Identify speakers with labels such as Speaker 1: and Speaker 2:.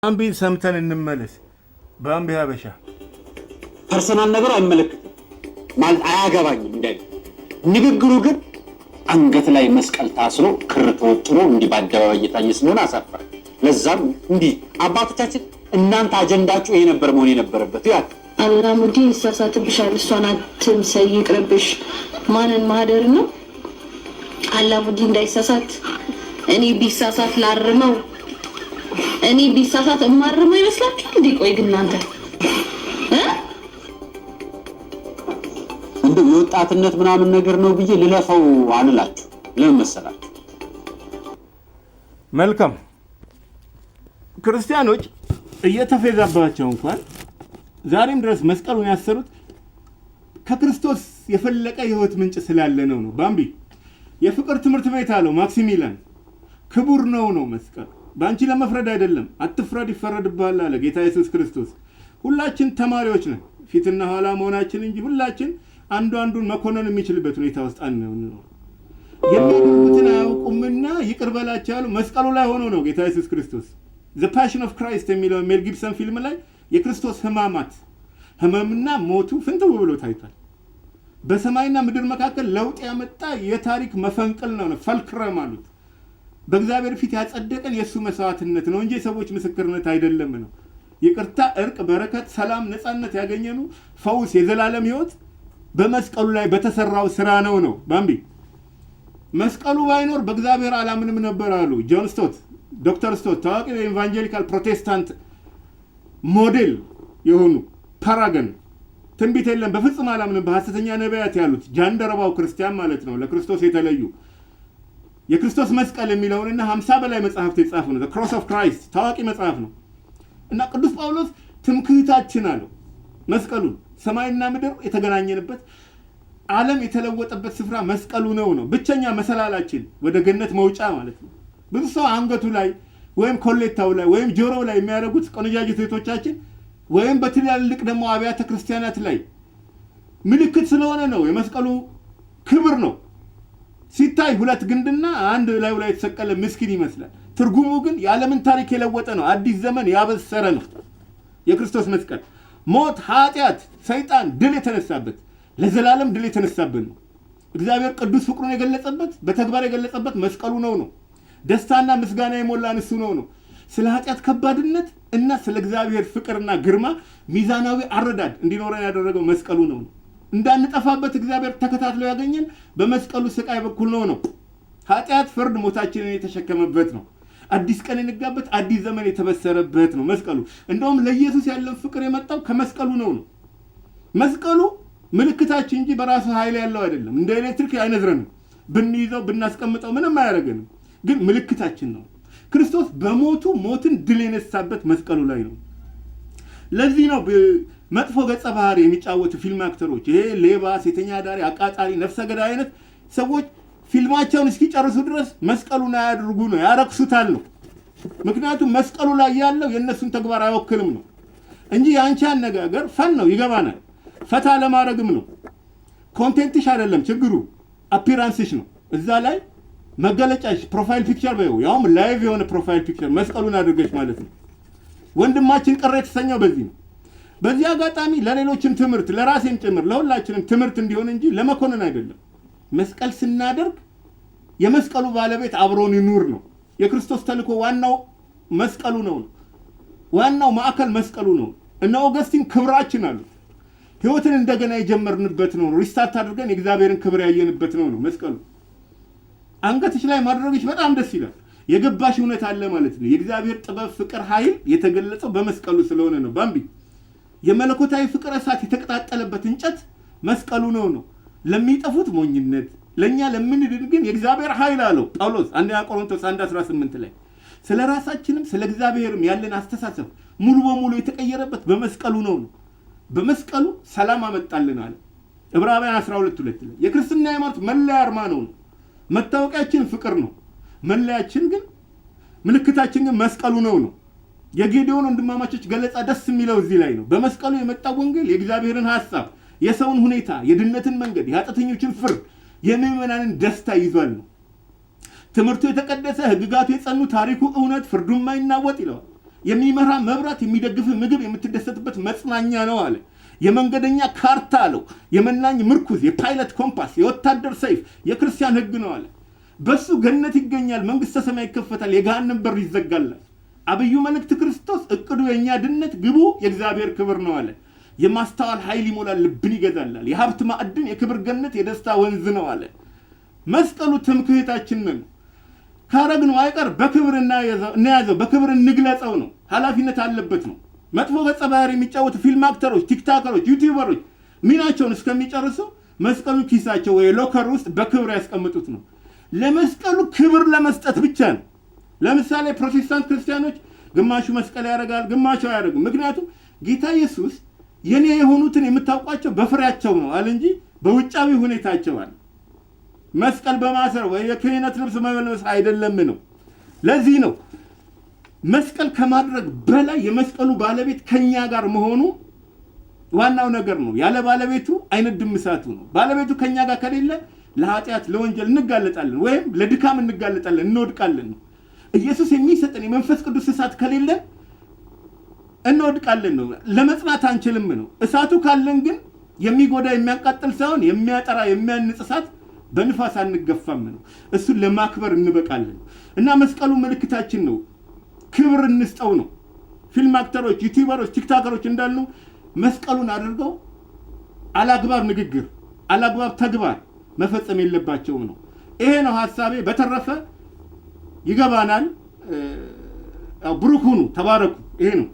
Speaker 1: አንቢን ሰምተን እንመለስ። ባምቢ ሀበሻ
Speaker 2: ፐርሰናል ነገር አይመለከትም ማለት አያገባኝም። ንግግሩ ግን አንገት ላይ መስቀል ታስሮ ክር ተወጥሮ እንዲህ በአደባባይ እየታየ ስለሆነ አሳፈረ። ለዛም እንዲህ አባቶቻችን እናንተ አጀንዳችሁ ይሄ ነበር መሆን የነበረበት። ያክ
Speaker 3: አላሙዲ ይሳሳትብሻል፣ እሷን አትምሰይ፣ ይቅርብሽ። ማንን ማህደር ነው አላሙዲ እንዳይሳሳት? እኔ ቢሳሳት ላርመው፣ እኔ ቢሳሳት እማርመው ይመስላችኋል እንዴ? ቆይ ግን እናንተ
Speaker 2: እንዴ የወጣትነት ምናምን ነገር ነው ብዬ ልለፈው አልላችሁ። ለምን መሰላችሁ?
Speaker 1: መልካም ክርስቲያኖች እየተፈዛባቸው እንኳን ዛሬም ድረስ መስቀሉን ያሰሩት ከክርስቶስ የፈለቀ የህይወት ምንጭ ስላለ ነው። ባምቢ የፍቅር ትምህርት ቤት አለው ማክሲሚላን። ክቡር ነው መስቀል። ባንቺ ለመፍረድ አይደለም፣ አትፍረድ ይፈረድብሃል አለ ጌታ ኢየሱስ ክርስቶስ። ሁላችን ተማሪዎች ነን፣ ፊትና ኋላ መሆናችን እንጂ ሁላችን አንዱን መኮነን የሚችልበት ሁኔታ ውስጥ አንነው። የሚያደርጉትን አያውቁምና ይቅር በላቸው ያለው መስቀሉ ላይ ሆኖ ነው ጌታ ኢየሱስ ክርስቶስ። The Passion of Christ የሚለው ሜል ጊብሰን ፊልም ላይ የክርስቶስ ህመምና ሞቱ ፍንትው ብሎ ታይቷል። በሰማይና ምድር መካከል ለውጥ ያመጣ የታሪክ መፈንቅል ነው። ፈልክረም አሉት። በእግዚአብሔር ፊት ያጸደቀን የሱ መስዋዕትነት ነው እንጂ የሰዎች ምስክርነት አይደለም ነው። ይቅርታ፣ እርቅ፣ በረከት፣ ሰላም፣ ነፃነት ያገኘኑ ፈውስ፣ የዘላለም ህይወት በመስቀሉ ላይ በተሰራው ስራ ነው። ባምቢ መስቀሉ ባይኖር በእግዚአብሔር አላምንም ነበር አሉ ጆን ስቶት፣ ዶክተር ስቶት ታዋቂ የኢቫንጀሊካል ፕሮቴስታንት ሞዴል የሆኑ ፓራገን። ትንቢት የለም በፍጹም አላምንም በሐሰተኛ ነቢያት ያሉት ጃንደረባው ክርስቲያን ማለት ነው። ለክርስቶስ የተለዩ የክርስቶስ መስቀል የሚለውንና 50 በላይ መጽሐፍት የጻፉ ነው። The Cross of Christ ታዋቂ መጽሐፍ ነው። እና ቅዱስ ጳውሎስ ትምክህታችን አለው መስቀሉን። ሰማይና ምድር የተገናኘንበት ዓለም የተለወጠበት ስፍራ መስቀሉ ነው። ብቸኛ መሰላላችን ወደ ገነት መውጫ ማለት ነው። ብዙ ሰው አንገቱ ላይ ወይም ኮሌታው ላይ ወይም ጆሮው ላይ የሚያደርጉት ቆነጃጅት ሴቶቻችን ወይም በትላልቅ ደግሞ አብያተ ክርስቲያናት ላይ ምልክት ስለሆነ ነው። የመስቀሉ ክብር ነው። ሲታይ ሁለት ግንድና አንድ ላይ የተሰቀለ ምስኪን ይመስላል። ትርጉሙ ግን የዓለምን ታሪክ የለወጠ ነው። አዲስ ዘመን ያበሰረ ነው። የክርስቶስ መስቀል ሞት፣ ኃጢአት፣ ሰይጣን ድል የተነሳበት ለዘላለም ድል የተነሳበት ነው። እግዚአብሔር ቅዱስ ፍቅሩን የገለጸበት በተግባር የገለጸበት መስቀሉ ነው። ደስታና ምስጋና የሞላን እሱ ነው። ስለ ኃጢአት ከባድነት እና ስለ እግዚአብሔር ፍቅርና ግርማ ሚዛናዊ አረዳድ እንዲኖረን ያደረገው መስቀሉ ነው። እንዳንጠፋበት እግዚአብሔር ተከታትሎ ያገኘን በመስቀሉ ስቃይ በኩል ነው። ኃጢአት፣ ፍርድ፣ ሞታችንን የተሸከመበት ነው። አዲስ ቀን የነጋበት አዲስ ዘመን የተበሰረበት ነው መስቀሉ። እንደውም ለኢየሱስ ያለን ፍቅር የመጣው ከመስቀሉ ነው። መስቀሉ ምልክታችን እንጂ በራሱ ኃይል ያለው አይደለም። እንደ ኤሌክትሪክ አይነዝረንም። ብንይዘው ብናስቀምጠው ምንም አያደርገንም። ግን ምልክታችን ነው። ክርስቶስ በሞቱ ሞትን ድል የነሳበት መስቀሉ ላይ ነው። ለዚህ ነው መጥፎ ገጸ ባህሪ የሚጫወቱ ፊልም አክተሮች ይሄ ሌባ፣ ሴተኛ አዳሪ፣ አቃጣሪ፣ ነፍሰ ገዳይ አይነት ሰዎች ፊልማቸውን እስኪጨርሱ ድረስ መስቀሉን አያድርጉ ነው፣ ያረክሱታል ነው። ምክንያቱም መስቀሉ ላይ ያለው የእነሱን ተግባር አይወክልም ነው እንጂ የአንቺ አነጋገር ፈን ነው፣ ይገባናል። ፈታ ለማድረግም ነው። ኮንቴንትሽ አይደለም ችግሩ፣ አፒራንስሽ ነው። እዛ ላይ መገለጫሽ ፕሮፋይል ፒክቸር በይው፣ ያውም ላይቭ የሆነ ፕሮፋይል ፒክቸር መስቀሉን አድርገሽ ማለት ነው። ወንድማችን ቅር የተሰኘው በዚህ ነው። በዚህ አጋጣሚ ለሌሎችም ትምህርት፣ ለራሴም ጭምር ለሁላችንም ትምህርት እንዲሆን እንጂ ለመኮንን አይደለም። መስቀል ስናደርግ የመስቀሉ ባለቤት አብሮን ይኑር ነው። የክርስቶስ ተልእኮ ዋናው መስቀሉ ነው። ዋናው ማዕከል መስቀሉ ነው። እነ ኦገስቲን ክብራችን አሉ። ህይወትን እንደገና የጀመርንበት ነው። ሪስታርት አድርገን የእግዚአብሔርን ክብር ያየንበት ነው መስቀሉ። አንገትሽ ላይ ማድረግሽ በጣም ደስ ይላል። የገባሽ እውነት አለ ማለት ነው። የእግዚአብሔር ጥበብ፣ ፍቅር፣ ኃይል የተገለጸው በመስቀሉ ስለሆነ ነው። ባምቢ የመለኮታዊ ፍቅር እሳት የተቀጣጠለበት እንጨት መስቀሉ ነው። ለሚጠፉት ሞኝነት፣ ለኛ ለምንድን ግን የእግዚአብሔር ኃይል አለው ጳውሎስ አንደኛ ቆሮንቶስ 1:18 ላይ። ስለ ራሳችንም ስለ እግዚአብሔርም ያለን አስተሳሰብ ሙሉ በሙሉ የተቀየረበት በመስቀሉ ነው። በመስቀሉ ሰላም አመጣልን አለ ዕብራውያን 12:2 ላይ። የክርስትና ሃይማኖት መለያ አርማ ነው። መታወቂያችን ፍቅር ነው። መለያችን ግን ምልክታችን ግን መስቀሉ ነው። የጌዲዮን ወንድማማቾች ገለጻ ደስ የሚለው እዚህ ላይ ነው። በመስቀሉ የመጣው ወንጌል የእግዚአብሔርን ሐሳብ፣ የሰውን ሁኔታ፣ የድነትን መንገድ፣ የኃጢአተኞችን ፍርድ፣ የምዕመናንን ደስታ ይዟል ነው። ትምህርቱ የተቀደሰ፣ ህግጋቱ የጸኑ፣ ታሪኩ እውነት፣ ፍርዱ የማይናወጥ ይለዋል። የሚመራ መብራት፣ የሚደግፍ ምግብ፣ የምትደሰትበት መጽናኛ ነው አለ። የመንገደኛ ካርታ አለው። የመናኝ ምርኩዝ፣ የፓይለት ኮምፓስ፣ የወታደር ሰይፍ፣ የክርስቲያን ሕግ ነው አለ። በሱ ገነት ይገኛል፣ መንግስተ ሰማይ ይከፈታል፣ የገሃነም በር ይዘጋላል። አብዩ መልእክት ክርስቶስ፣ እቅዱ የእኛ ድነት፣ ግቡ የእግዚአብሔር ክብር ነው አለ። የማስተዋል ኃይል ይሞላል፣ ልብን ይገዛላል። የሀብት ማዕድን፣ የክብር ገነት፣ የደስታ ወንዝ ነው አለ። መስቀሉ ትምክህታችን ነው። ካረግነው አይቀር በክብር እናያዘው፣ በክብር እንግለጸው ነው። ኃላፊነት አለበት ነው። መጥፎ ገጸ ባህሪ የሚጫወቱ ፊልም አክተሮች፣ ቲክታከሮች፣ ዩቲዩበሮች ሚናቸውን እስከሚጨርሱ መስቀሉ ኪሳቸው ወይ ሎከር ውስጥ በክብር ያስቀምጡት ነው። ለመስቀሉ ክብር ለመስጠት ብቻ ነው። ለምሳሌ ፕሮቴስታንት ክርስቲያኖች ግማሹ መስቀል ያደርጋል፣ ግማሹ አያደርግም። ምክንያቱም ጌታ ኢየሱስ የኔ የሆኑትን የምታውቋቸው በፍሬያቸው ነው አለ እንጂ በውጫዊ ሁኔታቸው አለ። መስቀል በማሰር ወይ የክህነት ልብስ መልበስ አይደለም ነው። ለዚህ ነው መስቀል ከማድረግ በላይ የመስቀሉ ባለቤት ከኛ ጋር መሆኑ ዋናው ነገር ነው። ያለ ባለቤቱ አይነድም እሳቱ ነው። ባለቤቱ ከኛ ጋር ከሌለ ለኃጢአት ለወንጀል እንጋለጣለን፣ ወይም ለድካም እንጋለጣለን፣ እንወድቃለን ነው። ኢየሱስ የሚሰጠን የመንፈስ ቅዱስ እሳት ከሌለን እንወድቃለን ነው። ለመጽናት አንችልም ነው። እሳቱ ካለን ግን የሚጎዳ የሚያቃጥል ሳይሆን የሚያጠራ የሚያንጽ እሳት በንፋስ አንገፋም ነው። እሱን ለማክበር እንበቃለን እና መስቀሉ ምልክታችን ነው። ክብር እንስጠው ነው። ፊልም አክተሮች፣ ዩቲዩበሮች፣ ቲክታከሮች እንዳሉ መስቀሉን አድርገው አላግባብ ንግግር፣ አላግባብ ተግባር መፈጸም የለባቸውም ነው። ይሄ ነው ሐሳቤ። በተረፈ ይገባናል። ብሩክ ሁኑ፣ ተባረኩ። ይሄ ነው።